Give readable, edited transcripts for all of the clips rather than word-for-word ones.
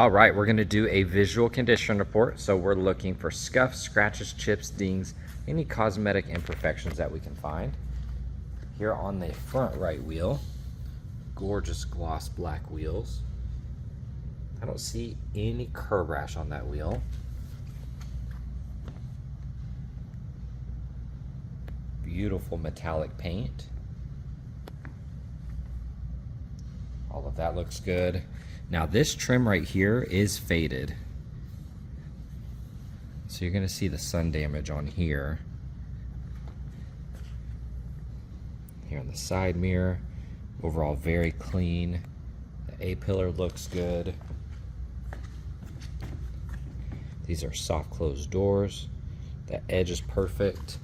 All right, we're gonna do a visual condition report. So we're looking for scuffs, scratches, chips, dings, any cosmetic imperfections that we can find. Here on the front right wheel, gorgeous gloss black wheels. I don't see any curb rash on that wheel. Beautiful metallic paint. All of that looks good. Now this trim right here is faded. So you're gonna see the sun damage on here. Here on the side mirror. Overall very clean. The A-pillar looks good. These are soft closed doors. The edge is perfect.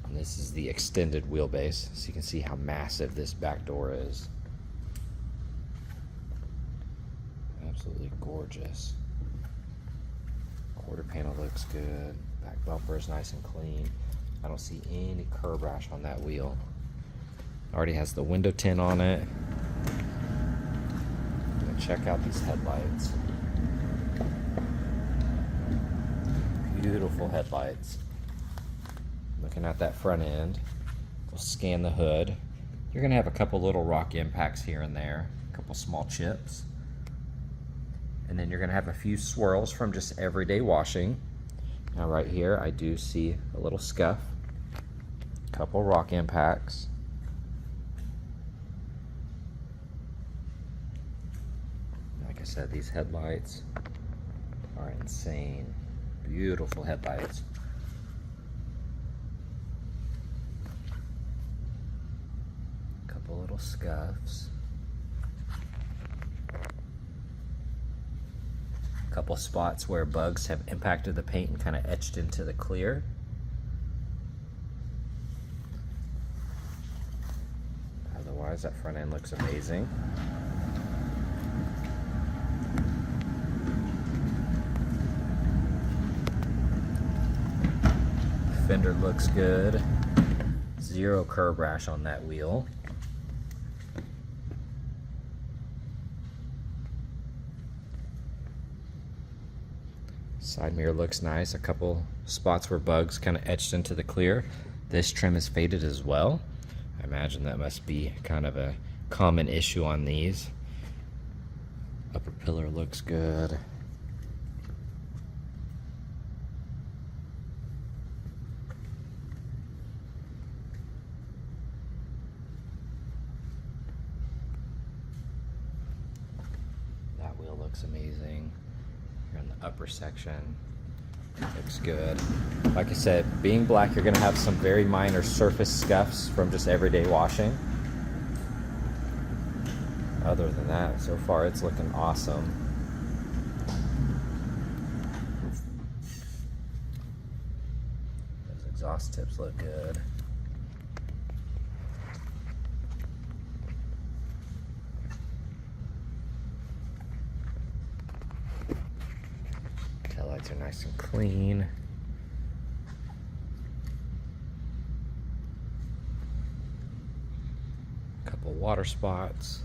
And this is the extended wheelbase, so you can see how massive this back door is. Absolutely gorgeous. Quarter panel looks good. Back bumper is nice and clean. I don't see any curb rash on that wheel. Already has the window tint on it. Check out these headlights. Beautiful headlights. Looking at that front end, we'll scan the hood. You're gonna have a couple little rock impacts here and there, a couple small chips. And then you're gonna have a few swirls from just everyday washing. Now right here, I do see a little scuff, a couple rock impacts. Like I said, these headlights are insane. Beautiful headlights. Couple little scuffs. Couple spots where bugs have impacted the paint and kind of etched into the clear. Otherwise, that front end looks amazing. Fender looks good. Zero curb rash on that wheel. Side mirror looks nice. A couple spots where bugs kind of etched into the clear. This trim is faded as well. I imagine that must be kind of a common issue on these. Upper pillar looks good. That wheel looks amazing. Here in the upper section, looks good. Like I said, being black, you're gonna have some very minor surface scuffs from just everyday washing. Other than that, so far it's looking awesome. Those exhaust tips look good. Taillights are nice and clean. Couple water spots.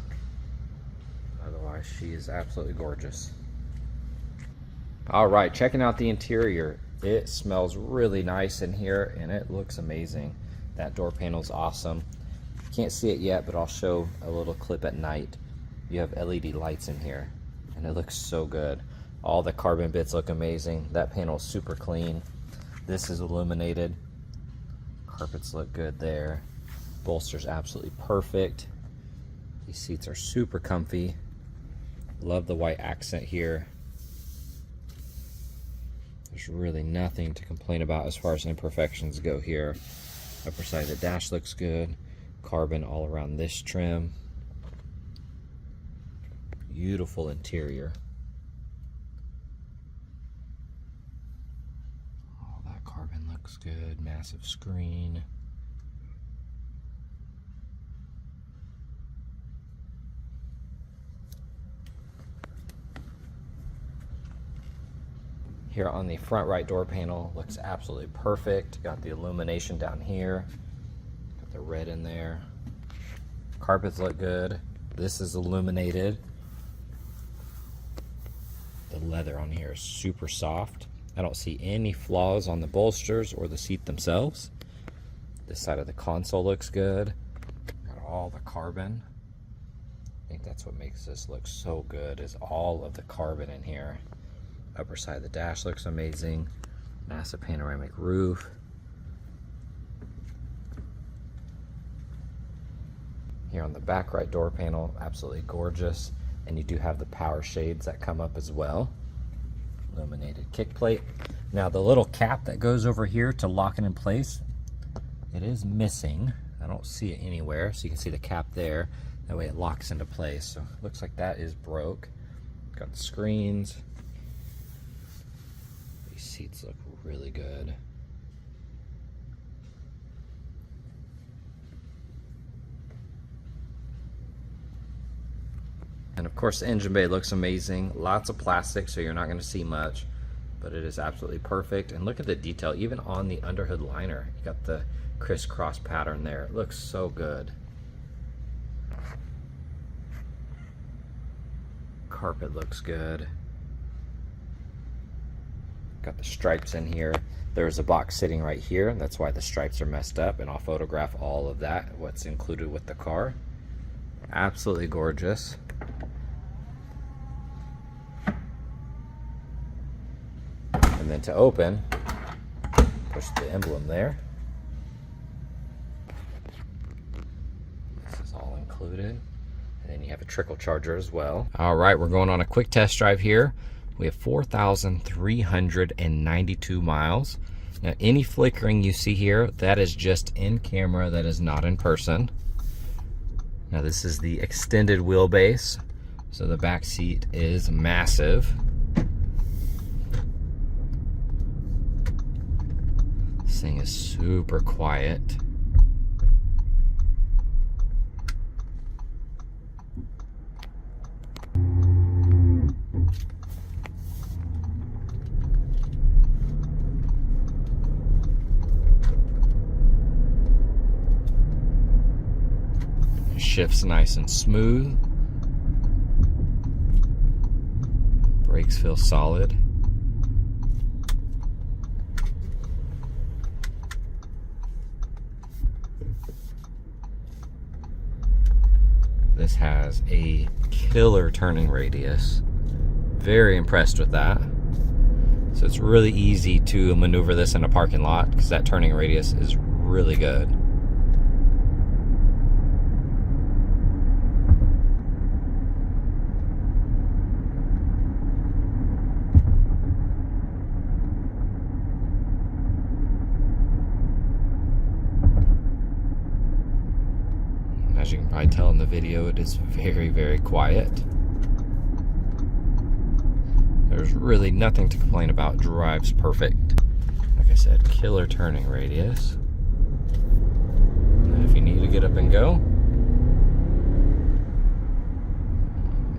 Otherwise, she is absolutely gorgeous. All right, checking out the interior. It smells really nice in here and it looks amazing. That door panel is awesome. Can't see it yet, but I'll show a little clip at night. You have LED lights in here and it looks so good. All the carbon bits look amazing. That panel is super clean. This is illuminated. Carpets look good there. Bolster's absolutely perfect. These seats are super comfy. Love the white accent here. There's really nothing to complain about as far as imperfections go here. Upper side of the dash looks good. Carbon all around this trim. Beautiful interior. All that carbon looks good. Massive screen. Here on the front right door panel, looks absolutely perfect. Got the illumination down here. Got the red in there. Carpets look good. This is illuminated. the leather on here is super soft. I don't see any flaws on the bolsters or the seat themselves. This side of the console looks good. Got all the carbon. I think that's what makes this look so good, is all of the carbon in here. Upper side of the dash looks amazing. Massive panoramic roof. Here on the back right door panel, absolutely gorgeous. And you do have the power shades that come up as well. Illuminated kick plate. Now the little cap that goes over here to lock it in place, it is missing. I don't see it anywhere, so you can see the cap there. That way it locks into place. So it looks like that is broke. Got the screens. These seats look really good. And of course the engine bay looks amazing. Lots of plastic, so you're not going to see much, but it is absolutely perfect. And look at the detail, even on the underhood liner. You got the crisscross pattern there. It looks so good. Carpet looks good. Got the stripes in here. There's a box sitting right here. That's why the stripes are messed up, and I'll photograph all of that, what's included with the car. Absolutely gorgeous. And then to open, push the emblem there. This is all included. And then you have a trickle charger as well. All right, we're going on a quick test drive here. We have 4,392 miles. Now, any flickering you see here, that is just in camera, that is not in person. Now, this is the extended wheelbase, so the back seat is massive. This thing is super quiet. Shifts nice and smooth. Brakes feel solid. This has a killer turning radius. Very impressed with that. So it's really easy to maneuver this in a parking lot because that turning radius is really good. As you can probably tell in the video, it is very, very quiet. There's really nothing to complain about. Drives perfect. Like I said, killer turning radius. And if you need to get up and go,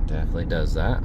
definitely does that.